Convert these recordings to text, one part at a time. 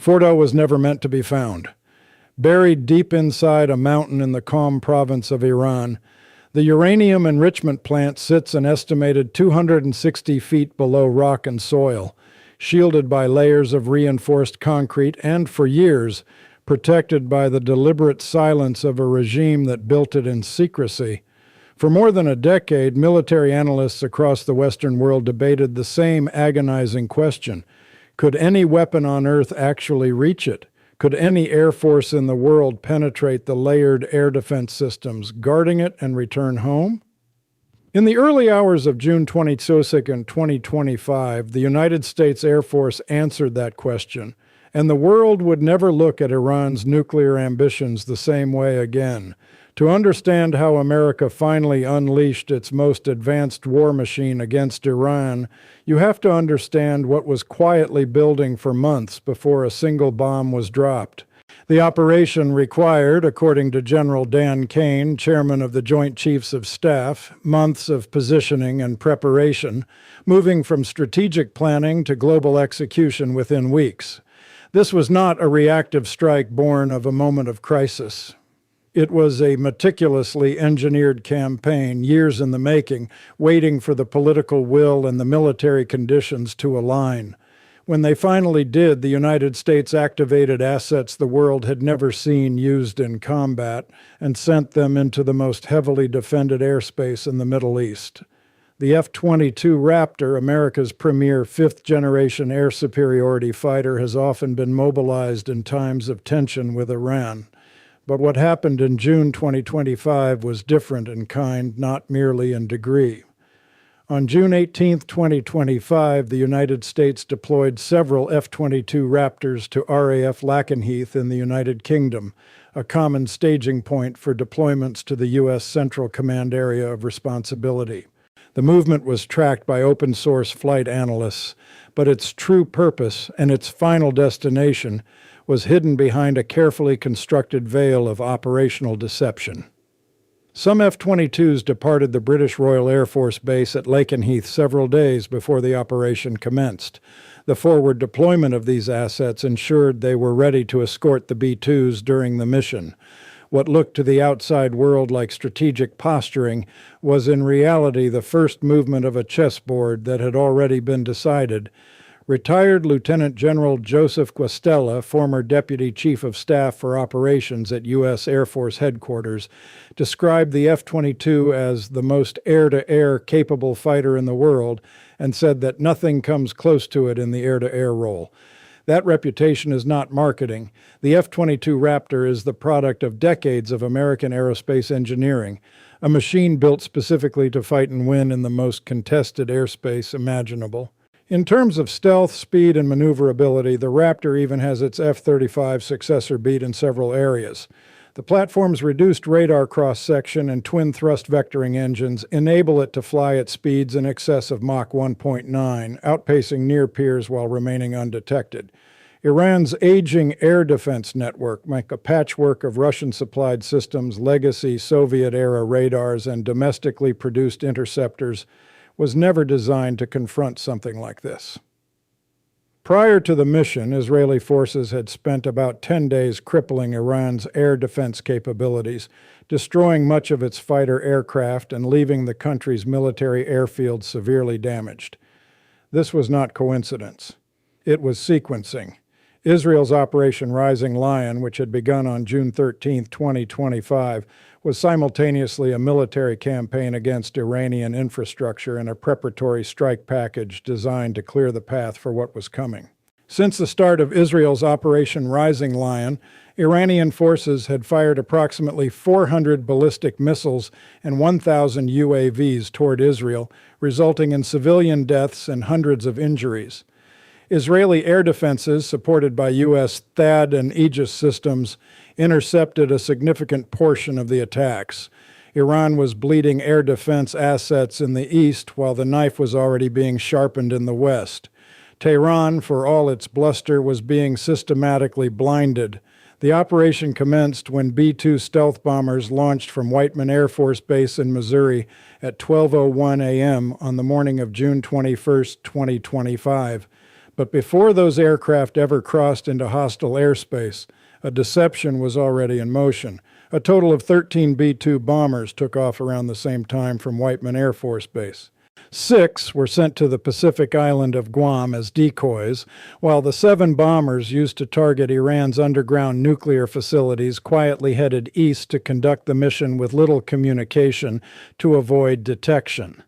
Fordo was never meant to be found. Buried deep inside a mountain in the Qom province of Iran, the uranium enrichment plant sits an estimated 260 feet below rock and soil, shielded by layers of reinforced concrete and, for years, protected by the deliberate silence of a regime that built it in secrecy. For more than a decade, military analysts across the Western world debated the same agonizing question. Could any weapon on Earth actually reach it? Could any air force in the world penetrate the layered air defense systems, guarding it and return home? In the early hours of June 22, 2025, the United States Air Force answered that question, and the world would never look at Iran's nuclear ambitions the same way again. To understand how America finally unleashed its most advanced war machine against Iran, you have to understand what was quietly building for months before a single bomb was dropped. The operation required, according to General Dan Kane, chairman of the Joint Chiefs of Staff, months of positioning and preparation, moving from strategic planning to global execution within weeks. This was not a reactive strike born of a moment of crisis. It was a meticulously engineered campaign, years in the making, waiting for the political will and the military conditions to align. When they finally did, the United States activated assets the world had never seen used in combat and sent them into the most heavily defended airspace in the Middle East. The F-22 Raptor, America's premier fifth-generation air superiority fighter, has often been mobilized in times of tension with Iran. But what happened in June 2025 was different in kind, not merely in degree. On June 18, 2025, the United States deployed several F-22 Raptors to RAF Lakenheath in the United Kingdom, a common staging point for deployments to the U.S. Central Command Area of Responsibility. The movement was tracked by open-source flight analysts, but its true purpose and its final destination was hidden behind a carefully constructed veil of operational deception. Some F-22s departed the British Royal Air Force Base at Lakenheath several days before the operation commenced. The forward deployment of these assets ensured they were ready to escort the B-2s during the mission. What looked to the outside world like strategic posturing was in reality the first movement of a chessboard that had already been decided. Retired Lieutenant General Joseph Guastella, former Deputy Chief of Staff for Operations at U.S. Air Force Headquarters, described the F-22 as the most air-to-air capable fighter in the world and said that nothing comes close to it in the air-to-air role. That reputation is not marketing. The F-22 Raptor is the product of decades of American aerospace engineering, a machine built specifically to fight and win in the most contested airspace imaginable. In terms of stealth, speed, and maneuverability, the Raptor even has its F-35 successor beat in several areas. The platform's reduced radar cross-section and twin-thrust vectoring engines enable it to fly at speeds in excess of Mach 1.9, outpacing near peers while remaining undetected. Iran's aging air defense network, like a patchwork of Russian-supplied systems, legacy Soviet-era radars, and domestically produced interceptors, was never designed to confront something like this. Prior to the mission, Israeli forces had spent about 10 days crippling Iran's air defense capabilities, destroying much of its fighter aircraft and leaving the country's military airfield severely damaged. This was not coincidence. It was sequencing. Israel's Operation Rising Lion, which had begun on June 13, 2025, was simultaneously a military campaign against Iranian infrastructure and a preparatory strike package designed to clear the path for what was coming. Since the start of Israel's Operation Rising Lion, Iranian forces had fired approximately 400 ballistic missiles and 1,000 UAVs toward Israel, resulting in civilian deaths and hundreds of injuries. Israeli air defenses, supported by U.S. THAAD and Aegis systems, intercepted a significant portion of the attacks. Iran was bleeding air defense assets in the east while the knife was already being sharpened in the west. Tehran, for all its bluster, was being systematically blinded. The operation commenced when B-2 stealth bombers launched from Whiteman Air Force Base in Missouri at 12:01 a.m. on the morning of June 21, 2025. But before those aircraft ever crossed into hostile airspace, a deception was already in motion. A total of 13 B-2 bombers took off around the same time from Whiteman Air Force Base. 6 were sent to the Pacific island of Guam as decoys, while the 7 bombers used to target Iran's underground nuclear facilities quietly headed east to conduct the mission with little communication to avoid detection.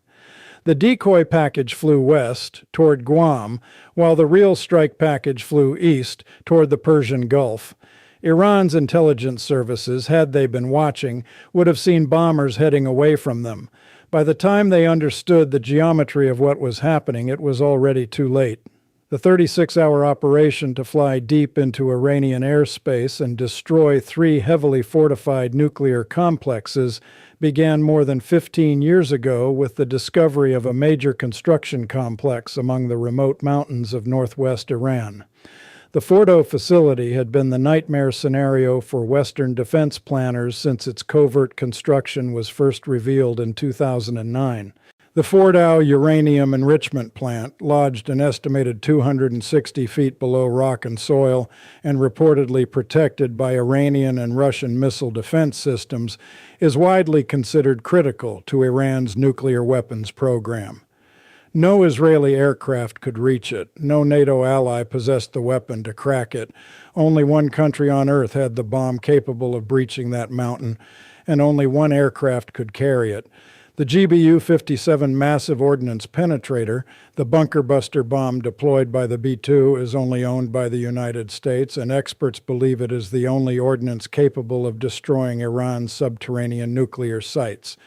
The decoy package flew west, toward Guam, while the real strike package flew east, toward the Persian Gulf. Iran's intelligence services, had they been watching, would have seen bombers heading away from them. By the time they understood the geometry of what was happening, it was already too late. The 36-hour operation to fly deep into Iranian airspace and destroy 3 heavily fortified nuclear complexes began more than 15 years ago with the discovery of a major construction complex among the remote mountains of northwest Iran. The Fordo facility had been the nightmare scenario for Western defense planners since its covert construction was first revealed in 2009. The Fordow uranium enrichment plant, lodged an estimated 260 feet below rock and soil and reportedly protected by Iranian and Russian missile defense systems, is widely considered critical to Iran's nuclear weapons program. No Israeli aircraft could reach it. No NATO ally possessed the weapon to crack it. Only one country on Earth had the bomb capable of breaching that mountain, and only one aircraft could carry it. The GBU-57 massive ordnance penetrator, the bunker buster bomb deployed by the B-2, is only owned by the United States, and experts believe it is the only ordnance capable of destroying Iran's subterranean nuclear sites.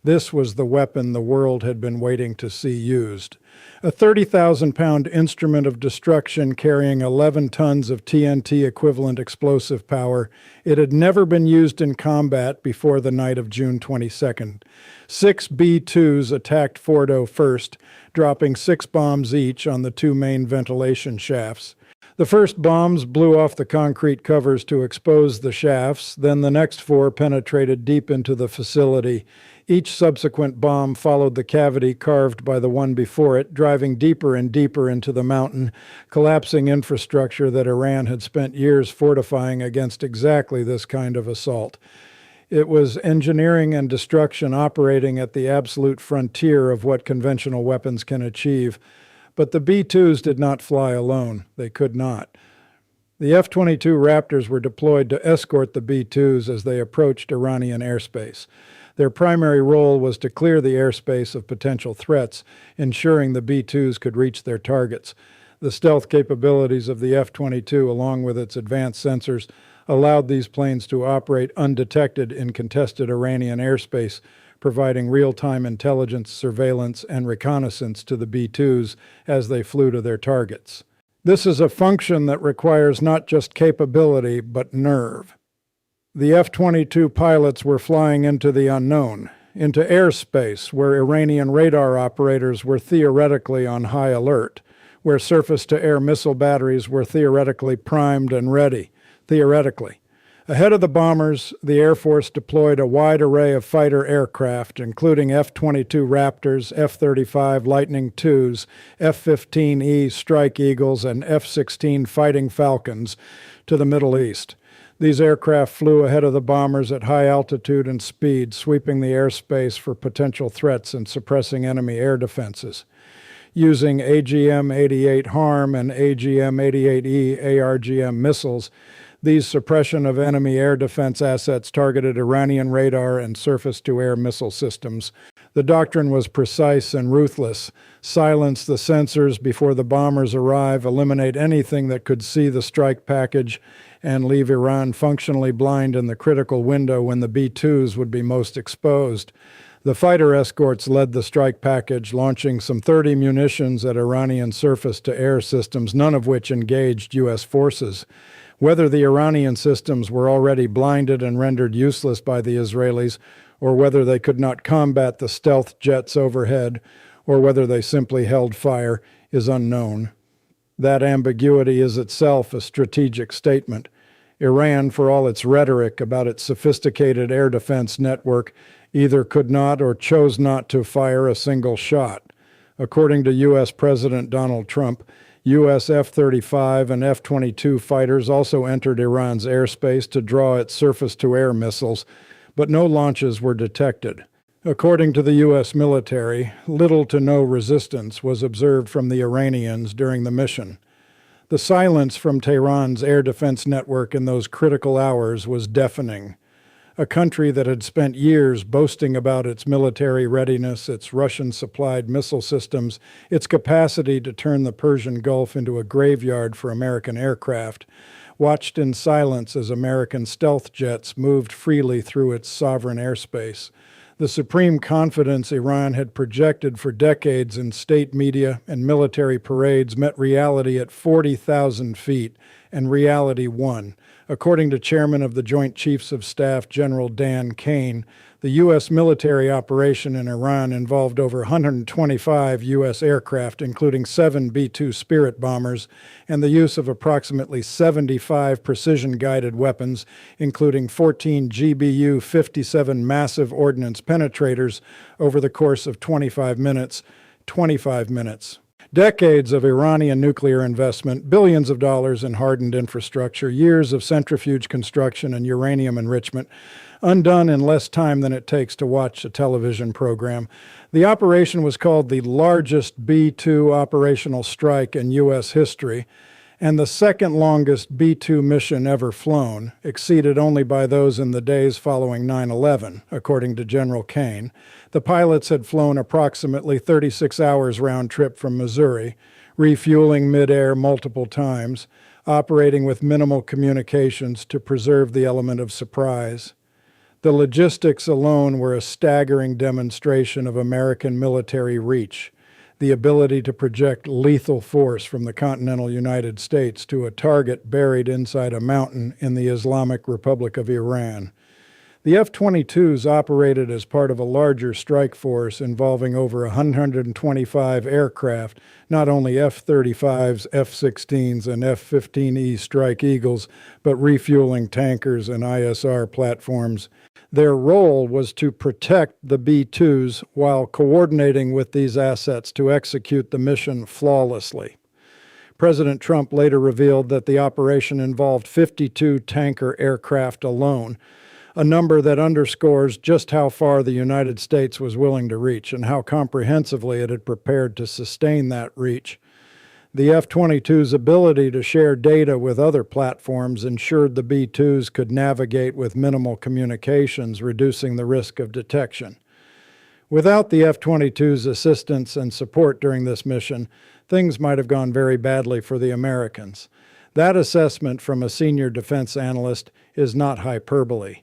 This was the weapon the world had been waiting to see used. A 30,000-pound instrument of destruction carrying 11 tons of TNT-equivalent explosive power, it had never been used in combat before the night of June 22nd. 6 B-2s attacked Fordo first, dropping 6 bombs each on the 2 main ventilation shafts. The first bombs blew off the concrete covers to expose the shafts, then the next 4 penetrated deep into the facility. Each subsequent bomb followed the cavity carved by the one before it, driving deeper and deeper into the mountain, collapsing infrastructure that Iran had spent years fortifying against exactly this kind of assault. It was engineering and destruction operating at the absolute frontier of what conventional weapons can achieve. But the B-2s did not fly alone. They could not. The F-22 Raptors were deployed to escort the B-2s as they approached Iranian airspace. Their primary role was to clear the airspace of potential threats, ensuring the B-2s could reach their targets. The stealth capabilities of the F-22, along with its advanced sensors, allowed these planes to operate undetected in contested Iranian airspace, providing real-time intelligence, surveillance, and reconnaissance to the B-2s as they flew to their targets. This is a function that requires not just capability, but nerve. The F-22 pilots were flying into the unknown, into airspace where Iranian radar operators were theoretically on high alert, where surface-to-air missile batteries were theoretically primed and ready, theoretically. Ahead of the bombers, the Air Force deployed a wide array of fighter aircraft, including F-22 Raptors, F-35 Lightning IIs, F-15E Strike Eagles, and F-16 Fighting Falcons, to the Middle East. These aircraft flew ahead of the bombers at high altitude and speed, sweeping the airspace for potential threats and suppressing enemy air defenses. Using AGM-88 HARM and AGM-88E ARGM missiles, these suppression of enemy air defense assets targeted Iranian radar and surface-to-air missile systems. The doctrine was precise and ruthless. Silence the sensors before the bombers arrive, eliminate anything that could see the strike package, and leave Iran functionally blind in the critical window when the B-2s would be most exposed. The fighter escorts led the strike package, launching some 30 munitions at Iranian surface-to-air systems, none of which engaged U.S. forces. Whether the Iranian systems were already blinded and rendered useless by the Israelis, or whether they could not combat the stealth jets overhead, or whether they simply held fire, is unknown. That ambiguity is itself a strategic statement. Iran, for all its rhetoric about its sophisticated air defense network, either could not or chose not to fire a single shot. According to U.S. President Donald Trump, U.S. F-35 and F-22 fighters also entered Iran's airspace to draw its surface-to-air missiles, but no launches were detected. According to the U.S. military, little to no resistance was observed from the Iranians during the mission. The silence from Tehran's air defense network in those critical hours was deafening. A country that had spent years boasting about its military readiness, its Russian-supplied missile systems, its capacity to turn the Persian Gulf into a graveyard for American aircraft, watched in silence as American stealth jets moved freely through its sovereign airspace. The supreme confidence Iran had projected for decades in state media and military parades met reality at 40,000 feet, and reality won. According to Chairman of the Joint Chiefs of Staff General Dan Kane, the U.S. military operation in Iran involved over 125 U.S. aircraft, including 7 B-2 Spirit bombers, and the use of approximately 75 precision-guided weapons, including 14 GBU-57 massive ordnance penetrators over the course of 25 minutes. Decades of Iranian nuclear investment, billions of dollars in hardened infrastructure, years of centrifuge construction and uranium enrichment, undone in less time than it takes to watch a television program. The operation was called the largest B-2 operational strike in U.S. history, and the second longest B-2 mission ever flown, exceeded only by those in the days following 9/11, according to General Kane. The pilots had flown approximately 36 hours round trip from Missouri, refueling midair multiple times, operating with minimal communications to preserve the element of surprise. The logistics alone were a staggering demonstration of American military reach, the ability to project lethal force from the continental United States to a target buried inside a mountain in the Islamic Republic of Iran. The F-22s operated as part of a larger strike force involving over 125 aircraft, not only F-35s, F-16s, and F-15E Strike Eagles, but refueling tankers and ISR platforms. Their role was to protect the B-2s while coordinating with these assets to execute the mission flawlessly. President Trump later revealed that the operation involved 52 tanker aircraft alone, a number that underscores just how far the United States was willing to reach and how comprehensively it had prepared to sustain that reach. The F-22's ability to share data with other platforms ensured the B-2s could navigate with minimal communications, reducing the risk of detection. Without the F-22's assistance and support during this mission, things might have gone very badly for the Americans. That assessment from a senior defense analyst is not hyperbole.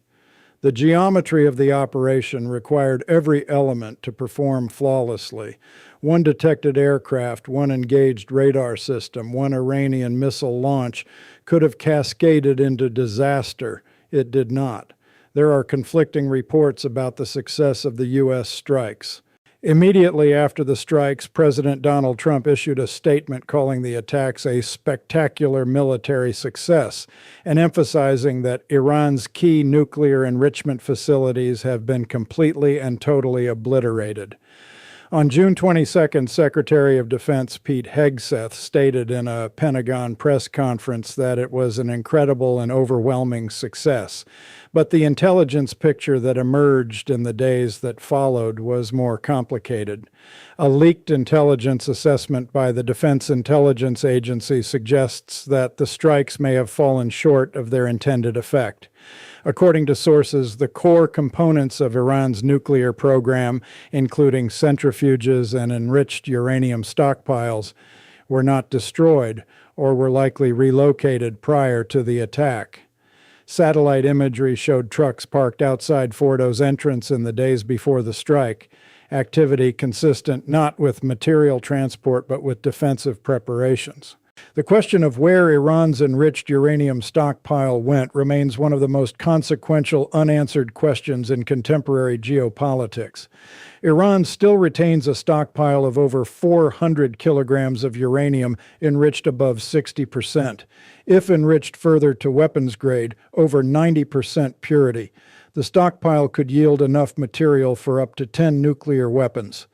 The geometry of the operation required every element to perform flawlessly. One detected aircraft, one engaged radar system, one Iranian missile launch could have cascaded into disaster. It did not. There are conflicting reports about the success of the U.S. strikes. Immediately after the strikes, President Donald Trump issued a statement calling the attacks a spectacular military success and emphasizing that Iran's key nuclear enrichment facilities have been completely and totally obliterated. On June 22nd, Secretary of Defense Pete Hegseth stated in a Pentagon press conference that it was an incredible and overwhelming success. But the intelligence picture that emerged in the days that followed was more complicated. A leaked intelligence assessment by the Defense Intelligence Agency suggests that the strikes may have fallen short of their intended effect. According to sources, the core components of Iran's nuclear program, including centrifuges and enriched uranium stockpiles, were not destroyed or were likely relocated prior to the attack. Satellite imagery showed trucks parked outside Fordo's entrance in the days before the strike, activity consistent not with material transport but with defensive preparations. The question of where Iran's enriched uranium stockpile went remains one of the most consequential unanswered questions in contemporary geopolitics. Iran still retains a stockpile of over 400 kilograms of uranium enriched above 60%. If enriched further to weapons grade, over 90% purity. The stockpile could yield enough material for up to 10 nuclear weapons.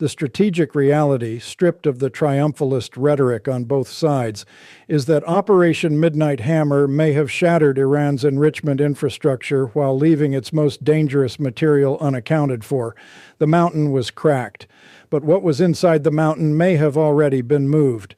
The strategic reality, stripped of the triumphalist rhetoric on both sides, is that Operation Midnight Hammer may have shattered Iran's enrichment infrastructure while leaving its most dangerous material unaccounted for. The mountain was cracked, but what was inside the mountain may have already been moved.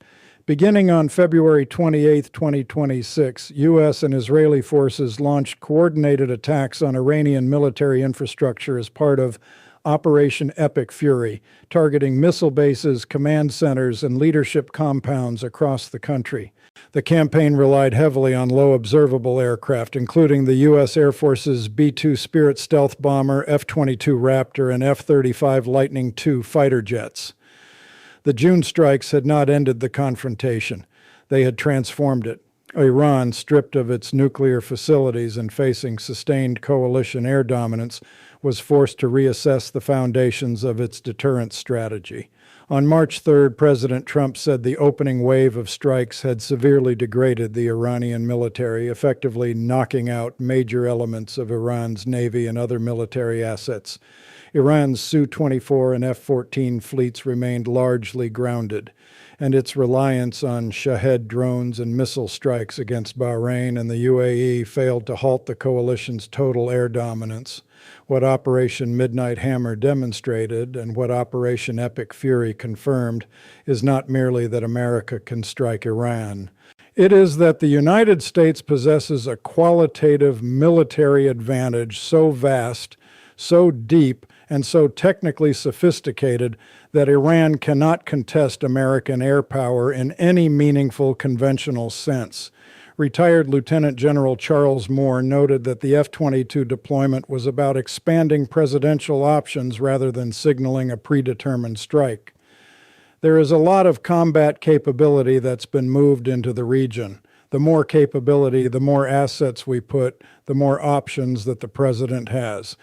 Beginning on February 28, 2026, U.S. and Israeli forces launched coordinated attacks on Iranian military infrastructure as part of Operation Epic Fury, targeting missile bases, command centers, and leadership compounds across the country. The campaign relied heavily on low observable aircraft, including the U.S. Air Force's B-2 Spirit stealth bomber, F-22 Raptor, and F-35 Lightning II fighter jets. The June strikes had not ended the confrontation. They had transformed it. Iran, stripped of its nuclear facilities and facing sustained coalition air dominance, was forced to reassess the foundations of its deterrence strategy. On March 3rd, President Trump said the opening wave of strikes had severely degraded the Iranian military, effectively knocking out major elements of Iran's navy and other military assets. Iran's Su-24 and F-14 fleets remained largely grounded, and its reliance on Shahed drones and missile strikes against Bahrain and the UAE failed to halt the coalition's total air dominance. What Operation Midnight Hammer demonstrated, and what Operation Epic Fury confirmed, is not merely that America can strike Iran. It is that the United States possesses a qualitative military advantage so vast, so deep, and so technically sophisticated that Iran cannot contest American air power in any meaningful conventional sense. Retired Lieutenant General Charles Moore noted that the F-22 deployment was about expanding presidential options rather than signaling a predetermined strike. There is a lot of combat capability that's been moved into the region. The more capability, the more assets we put, the more options that the president has.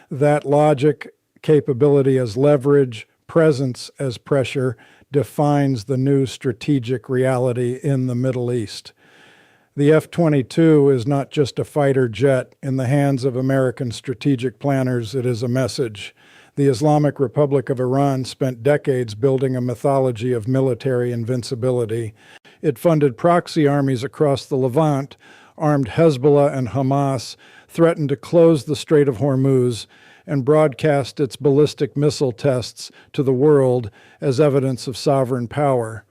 That logic, capability as leverage, presence as pressure, defines the new strategic reality in the Middle East. The F-22 is not just a fighter jet. In the hands of American strategic planners, it is a message. The Islamic Republic of Iran spent decades building a mythology of military invincibility. It funded proxy armies across the Levant, armed Hezbollah and Hamas, threatened to close the Strait of Hormuz, and broadcast its ballistic missile tests to the world as evidence of sovereign power.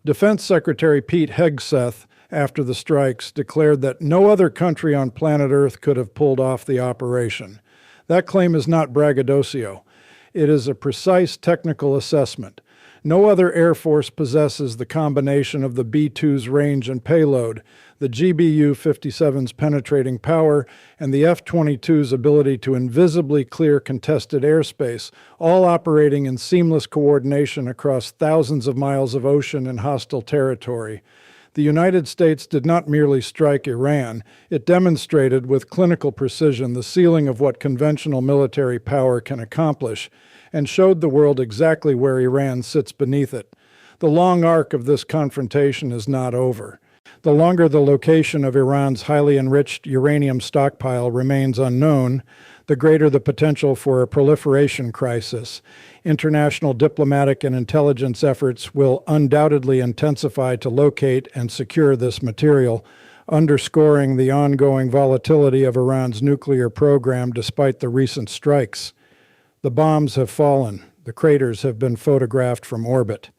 Defense Secretary Pete Hegseth, after the strikes, declared that no other country on planet Earth could have pulled off the operation. That claim is not braggadocio. It is a precise technical assessment. No other Air Force possesses the combination of the B-2's range and payload, the GBU-57's penetrating power, and the F-22's ability to invisibly clear contested airspace, all operating in seamless coordination across thousands of miles of ocean and hostile territory. The United States did not merely strike Iran, it demonstrated with clinical precision the ceiling of what conventional military power can accomplish, and showed the world exactly where Iran sits beneath it. The long arc of this confrontation is not over. The longer the location of Iran's highly enriched uranium stockpile remains unknown, the greater the potential for a proliferation crisis. International diplomatic and intelligence efforts will undoubtedly intensify to locate and secure this material, underscoring the ongoing volatility of Iran's nuclear program despite the recent strikes. The bombs have fallen. The craters have been photographed from orbit.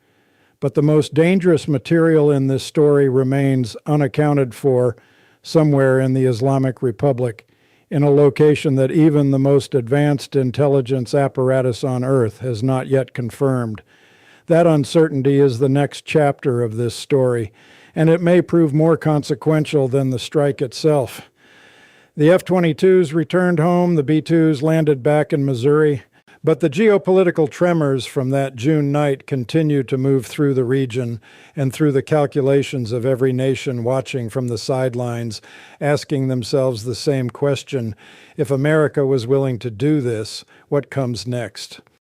But the most dangerous material in this story remains unaccounted for somewhere in the Islamic Republic, in a location that even the most advanced intelligence apparatus on Earth has not yet confirmed. That uncertainty is the next chapter of this story, and it may prove more consequential than the strike itself. The F-22s returned home, the B-2s landed back in Missouri, but the geopolitical tremors from that June night continue to move through the region and through the calculations of every nation watching from the sidelines, asking themselves the same question: if America was willing to do this, what comes next?